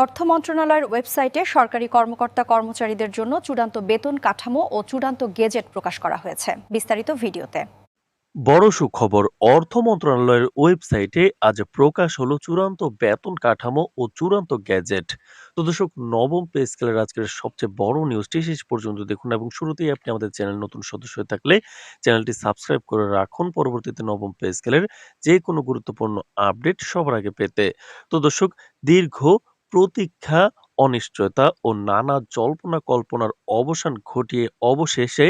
অর্থ মন্ত্রণালয়ের ওয়েবসাইটে সরকারি কর্মকর্তা-কর্মচারীদের জন্য চূড়ান্ত বেতন কাঠামো ও চূড়ান্ত গেজেট প্রকাশ করা হয়েছে। বিস্তারিত ভিডিওতে। বড় সুখবর, অর্থ মন্ত্রণালয়ের ওয়েবসাইটে আজ প্রকাশ হলো চূড়ান্ত বেতন কাঠামো ও চূড়ান্ত গ্যাজেট। তো দর্শক, নবম পে স্কেলের আজকের সবচেয়ে বড় নিউজটি শেষ পর্যন্ত দেখুন এবং শুরুতেই আপনি আমাদের চ্যানেল নতুন সদস্য হয়ে থাকলে চ্যানেলটি সাবস্ক্রাইব করে রাখুন পরবর্তীতে নবম পে স্কেলের যে কোনো গুরুত্বপূর্ণ আপডেট সবার আগে পেতে। তো দর্শক, দীর্ঘ প্রতীক্ষা, অনিশ্চয়তা ও নানা জল্পনা কল্পনার অবসান ঘটিয়ে অবশেষে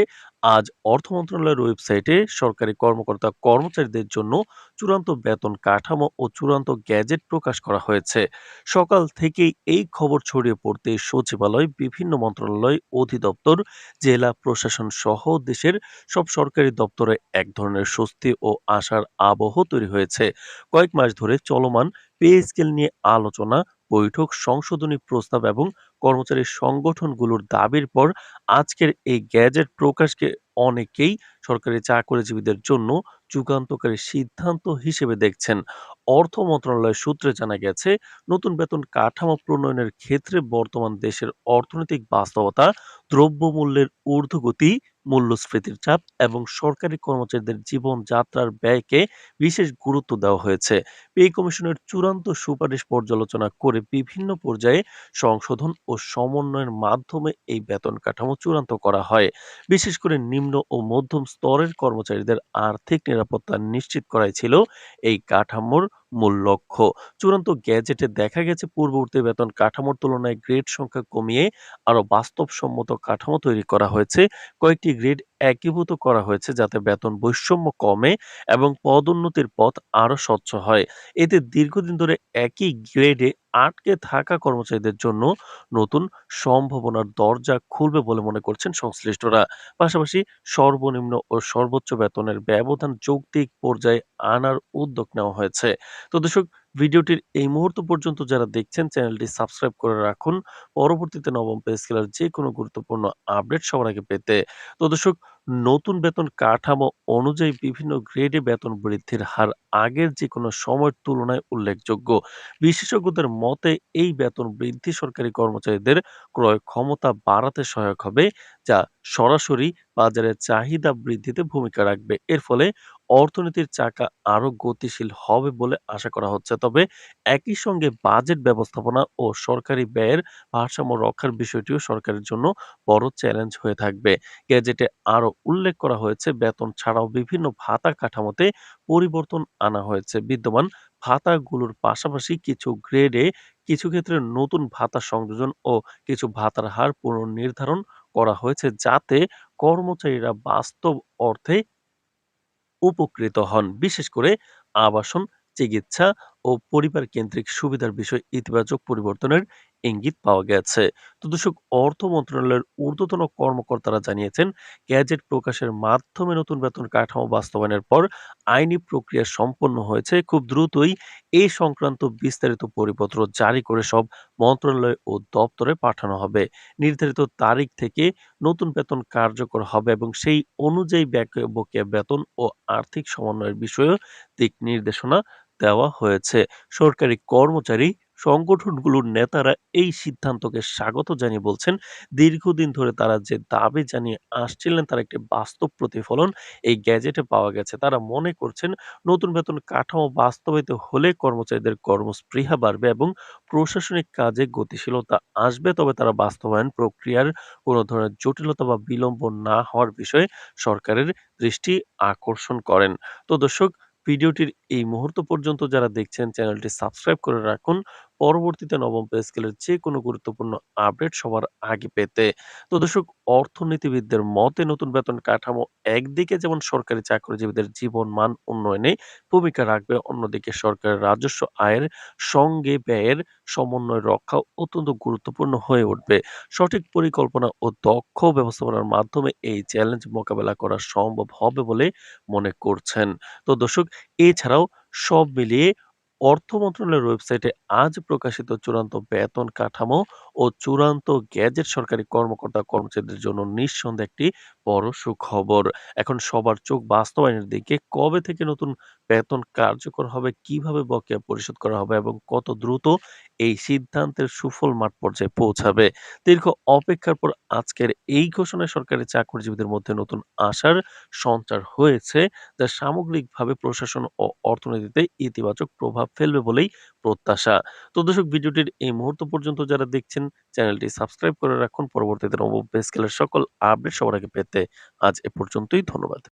আজ অর্থ মন্ত্রণালয়ের ওয়েবসাইটে সরকারি কর্মকর্তা কর্মচারীদের জন্য চূড়ান্ত বেতন কাঠামো ও চূড়ান্ত গ্যাজেট প্রকাশ করা হয়েছে। সকাল থেকেই এই খবর ছড়িয়ে পড়তে সচিবালয়, বিভিন্ন মন্ত্রণালয়, অধিদপ্তর, জেলা প্রশাসন সহ দেশের সব সরকারি দপ্তরে এক ধরনের স্বস্তি ও আশার আবহ তৈরি হয়েছে। কয়েক মাস ধরে চলমান পে স্কেল নিয়ে আলোচনা, বৈঠক, সংশোধনী প্রস্তাব এবং কর্মচারী সংগঠনগুলোর দাবির পর আজকের এই গ্যাজেট প্রকাশকে অনেকেই সরকারি চাকরিজীবীদের জন্য যুগান্তকারী সিদ্ধান্ত হিসেবে দেখছেন। অর্থ মন্ত্রণালয় সূত্রে জানা গেছে, নতুন বেতন কাঠামো প্রণয়নের ক্ষেত্রে বর্তমান দেশের অর্থনৈতিক বাস্তবতা, দ্রব্যমূল্যের ঊর্ধ্বগতি, মূল্যস্ফীতির চাপ এবং সরকারি কর্মচারীদের জীবনযাত্রার ব্যয়কে বিশেষ গুরুত্ব দেওয়া হয়েছে। পে কমিশনের চূড়ান্ত সুপারিশ পর্যালোচনা করে বিভিন্ন পর্যায়ে সংশোধন ও সমন্বয়ের মাধ্যমে এই বেতন কাঠামো চূড়ান্ত করা হয়। বিশেষ করে নিম্ন ও মধ্যম স্তরের কর্মচারীদের আর্থিক নিরাপত্তা নিশ্চিত করাই ছিল এই কাঠামোর মূল লক্ষ্য। চূড়ান্ত গ্যাজেটে দেখা গেছে, পূর্ববর্তী বেতন কাঠামোর তুলনায় গ্রেড সংখ্যা কমিয়ে আরও বাস্তবসম্মত কাঠামো তৈরি করা হয়েছে। কয়েকটি গ্রেড একীভূত করা হয়েছে যাতে বেতন বৈষম্য কমে এবং পদোন্নতির পথ আরও স্বচ্ছ হয়। এতে দীর্ঘদিন ধরে একই গ্রেডে আটকে থাকা কর্মচারীদের জন্য নতুন সম্ভাবনার দরজা খুলবে বলে মনে করছেন সংশ্লিষ্টরা। পাশাপাশি সর্বনিম্ন ও সর্বোচ্চ বেতনের ব্যবধান যৌক্তিক পর্যায়ে আনার উদ্যোগ নেওয়া হয়েছে। তো দর্শক, ভিডিওটির এই মুহূর্ত পর্যন্ত যারা দেখছেন চ্যানেলটি সাবস্ক্রাইব করে রাখুন পরবর্তীতে নবম পে স্কেলের যে কোনো গুরুত্বপূর্ণ আপডেট সবার আগে পেতে। তো দর্শক, নতুন বেতন কাঠামো অনুযায়ী বিভিন্ন গ্রেডে বেতন বৃদ্ধির হার আগের যে কোনো সময়ের তুলনায় উল্লেখযোগ্য। বিশেষজ্ঞদের মতে এই বেতন বৃদ্ধি সরকারি কর্মচারীদের ক্রয় ক্ষমতা বাড়াতে সহায়ক হবে, যা সরাসরি বাজারের চাহিদা বৃদ্ধিতে ভূমিকা রাখবে। এর ফলে অর্থনীতির চাকা আরো গতিশীল হবে বলে আশা করা হচ্ছে। তবে একই সঙ্গে বাজেট ব্যবস্থাপনা ও সরকারি ব্যয়ের ভারসাম্য রক্ষার বিষয়টিও সরকারের জন্য বড় চ্যালেঞ্জ হয়ে থাকবে। গেজেটে আরো উল্লেখ করা হয়েছে, বেতন ছাড়াও বিভিন্ন ভাতা কাঠামোতে পরিবর্তন আনা হয়েছে। বিদ্যমান ভাতাগুলোর পাশাপাশি কিছু গ্রেডে কিছু ক্ষেত্রে নতুন ভাতা সংযোজন ও কিছু ভাতার হার পুনর্নির্ধারণ করা হয়েছে যাতে কর্মচারীরা বাস্তব অর্থে উপকৃত হন। বিশেষ করে আবাসন, চিকিৎসা ও পরিবার কেন্দ্রিক সুবিধার বিষয়ে ইতিবাচক পরিবর্তনের ইঙ্গিত পাওয়া গেছে। তো দর্শক, অর্থ মন্ত্রণালয়ের ঊর্ধ্বতন কর্মকর্তারা জানিয়েছেন, গ্যাজেট প্রকাশের মাধ্যমে নতুন বেতন কাঠামো বাস্তবায়নের পর আইনি প্রক্রিয়া সম্পন্ন হয়েছে। খুব দ্রুতই এই সংক্রান্ত বিস্তারিত পরিপত্র জারি করে সব মন্ত্রণালয় ও দপ্তরে পাঠানো হবে। নির্ধারিত তারিখ থেকে নতুন বেতন কার্যকর হবে এবং সেই অনুযায়ী বকেয়া বেতন ও আর্থিক সমন্বয়ের বিষয়েও দিক নির্দেশনা দেওয়া হয়েছে। সরকারি কর্মচারী সংগঠনগুলোর নেতারা এই সিদ্ধান্তকে স্বাগত জানিয়ে বলছেন, দীর্ঘদিন ধরে তারা যে দাবি জানিয়ে আসছিলেন তার একটি বাস্তব প্রতিফলন এই গ্যাজেটে পাওয়া গেছে। তারা মনে করছেন, নতুন বেতন কাঠামো বাস্তবায়িত হলে কর্মচারীদের কর্মস্পৃহা বাড়বে এবং প্রশাসনিক কাজে গতিশীলতা আসবে। তবে তারা বাস্তবায়ন প্রক্রিয়ার কোনো ধরনের জটিলতা বা বিলম্ব না হওয়ার বিষয়ে সরকারের দৃষ্টি আকর্ষণ করেন। তো দর্শক, ভিডিওটির এই মুহূর্ত পর্যন্ত যারা দেখছেন চ্যানেলটি সাবস্ক্রাইব করে রাখুন পরবর্তীতে নবম পে স্কেলের যে কোনো গুরুত্বপূর্ণ আপডেট সবার আগে পেতে। তো দর্শক, অর্থনীতিবিদদের মতে নতুন বেতন কাঠামো একদিকে যেমন সরকারি চাকরিজীবীদের জীবন মান উন্নয়নে ভূমিকা রাখবে, অন্যদিকে সরকারের রাজস্ব আয়ের সঙ্গে ব্যয়ের সমন্বয় রক্ষা অত্যন্ত গুরুত্বপূর্ণ হয়ে উঠবে। সঠিক পরিকল্পনা ও দক্ষ ব্যবস্থাপনার মাধ্যমে এই চ্যালেঞ্জ মোকাবেলা করা সম্ভব হবে বলে মনে করছেন। তো দর্শক, এছাড়াও সব মিলিয়ে অর্থ মন্ত্রণালয়ের ওয়েবসাইটে আজ প্রকাশিত চূড়ান্ত বেতন কাঠামো ও চূড়ান্ত গ্যাজেট সরকারি কর্মকর্তা কর্মচারীদের জন্য নিঃসন্দেহে একটি বড় সুখবর। এখন সবার চোখ বাস্তবায়নের দিকে। কবে থেকে নতুন বেতন কার্যকর হবে, কিভাবে বকেয়া পরিশোধ করা হবে এবং কত দ্রুত এই সিদ্ধান্তের সুফল মাঠ পর্যায়ে পৌঁছাবে। দীর্ঘ অপেক্ষার পর আজকের এই ঘোষণায় সরকারি চাকরিজীবীদের মধ্যে নতুন আশার সঞ্চার হয়েছে, যা সামগ্রিকভাবে প্রশাসন ও অর্থনীতিতে ইতিবাচক প্রভাব ফেলবে বলেই প্রত্যাশা। তো দর্শক, ভিডিওটির এই মুহূর্ত পর্যন্ত যারা দেখছেন, চ্যানেলটি সাবস্ক্রাইব করে রাখুন পরবর্তীতে নবম পে স্কেলের সকল আপডেট সবার আগে পেতে। আজ এ পর্যন্তই, ধন্যবাদ।